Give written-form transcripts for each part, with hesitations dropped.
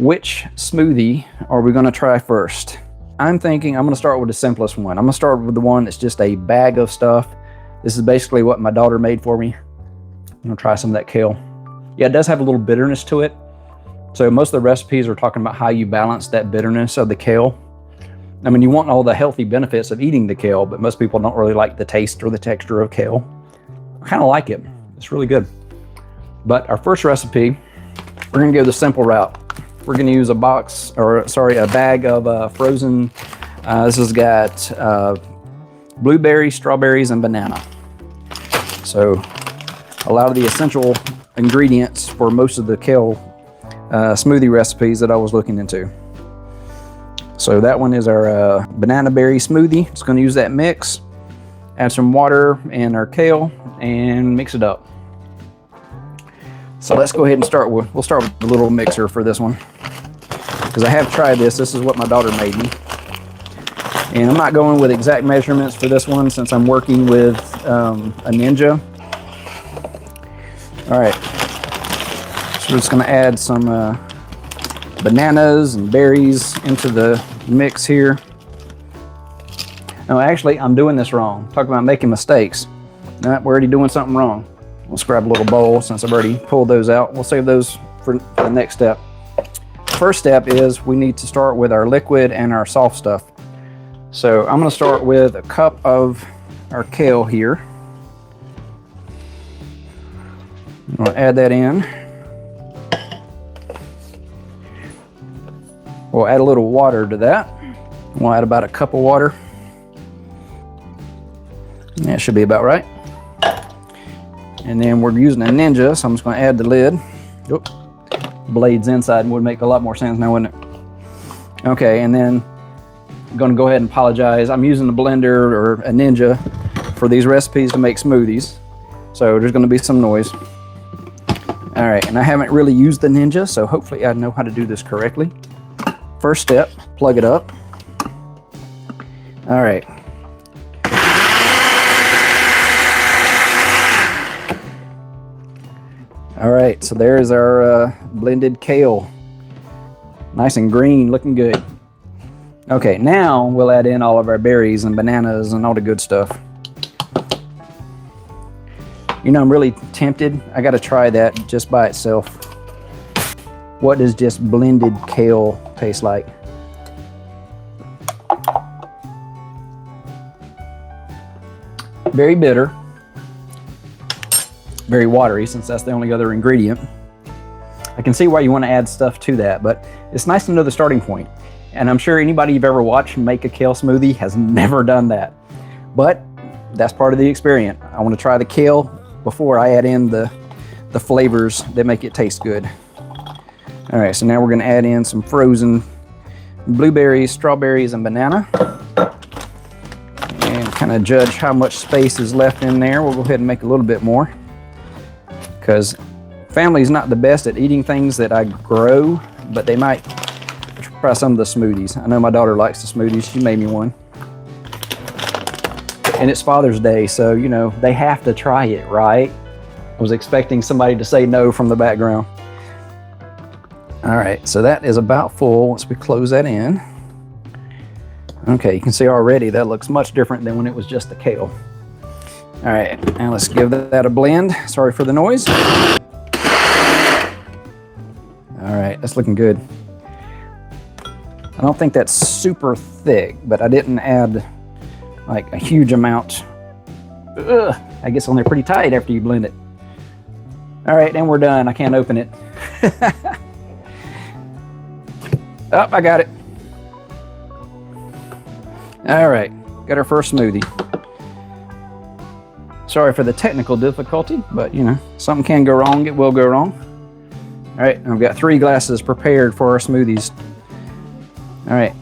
Which smoothie are we gonna try first? I'm thinking I'm gonna start with the simplest one. I'm gonna start with the one that's just a bag of stuff. This is basically what my daughter made for me. I'm gonna try some of that kale. Yeah, it does have a little bitterness to it. So most of the recipes are talking about how you balance that bitterness of the kale. I mean, you want all the healthy benefits of eating the kale, but most people don't really like the taste or the texture of kale. I kind of like it. It's really good. But our first recipe, we're gonna go the simple route. We're gonna use a bag of frozen, this has got blueberries, strawberries, and banana. So a lot of the essential ingredients for most of the kale smoothie recipes that I was looking into. So that one is our banana berry smoothie. Just gonna use that mix, add some water and our kale, and mix it up. So let's go ahead and we'll start with the little mixer for this one. Because I have tried this. This is what my daughter made me. And I'm not going with exact measurements for this one since I'm working with a Ninja. All right. So we're just gonna add some bananas and berries into the mix here. No, actually, I'm doing this wrong. Talk about making mistakes. No, we're already doing something wrong. Let's grab a little bowl since I've already pulled those out. We'll save those for the next step. First step is we need to start with our liquid and our soft stuff. So I'm gonna start with a cup of our kale here. I'm gonna add that in. We'll add a little water to that. We'll add about a cup of water. That should be about right. And then we're using a Ninja, so I'm just gonna add the lid. Oop. Blades inside would make a lot more sense now, wouldn't it? Okay, and then I'm gonna go ahead and apologize. I'm using a blender or a Ninja for these recipes to make smoothies. So there's gonna be some noise. All right, and I haven't really used the Ninja, so hopefully I know how to do this correctly. First step, plug it up. All right. All right, so there's our blended kale. Nice and green, looking good. Okay, now we'll add in all of our berries and bananas and all the good stuff. You know, I'm really tempted. I gotta try that just by itself. What does just blended kale taste like? Very bitter. Very watery, since that's the only other ingredient. I can see why you want to add stuff to that, but it's nice to know the starting point. And I'm sure anybody you've ever watched make a kale smoothie has never done that. But that's part of the experience. I want to try the kale before I add in the flavors that make it taste good. All right, so now we're gonna add in some frozen blueberries, strawberries, and banana. And kind of judge how much space is left in there. We'll go ahead and make a little bit more, because family's not the best at eating things that I grow, but they might try some of the smoothies. I know my daughter likes the smoothies. She made me one. And it's Father's Day, so, you know, they have to try it, right? I was expecting somebody to say no from the background. All right, so that is about full once we close that in. Okay, you can see already that looks much different than when it was just the kale. All right, now let's give that a blend. Sorry for the noise. All right, that's looking good. I don't think that's super thick, but I didn't add like a huge amount. Ugh, I guess they're pretty tight after you blend it. All right, and we're done. I can't open it. Oh, I got it. All right, got our first smoothie. Sorry for the technical difficulty, but you know, something can go wrong, it will go wrong. All right, I've got 3 glasses prepared for our smoothies. All right.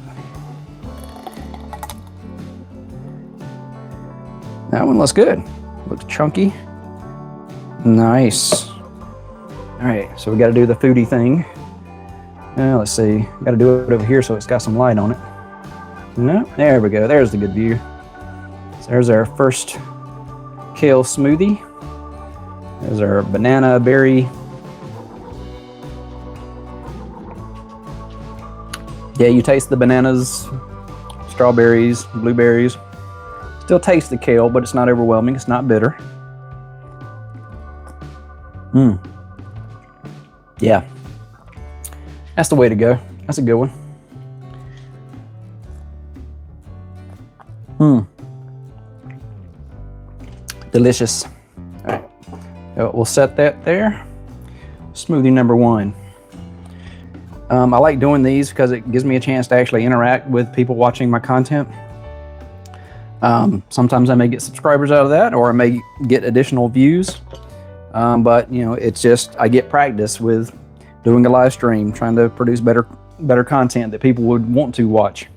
That one looks good. Looks chunky. Nice. All right, so we got to do the foodie thing. Let's see. Got to do it over here so it's got some light on it. No, there we go. There's the good view. So there's our first kale smoothie. There's our banana berry. Yeah, you taste the bananas, strawberries, blueberries. Still taste the kale, but it's not overwhelming. It's not bitter. Yeah. That's the way to go. That's a good one. Delicious. All right. We'll set that there. Smoothie number 1. I like doing these because it gives me a chance to actually interact with people watching my content. Sometimes I may get subscribers out of that, or I may get additional views. But you know, it's just, I get practice with doing a live stream, trying to produce better content that people would want to watch.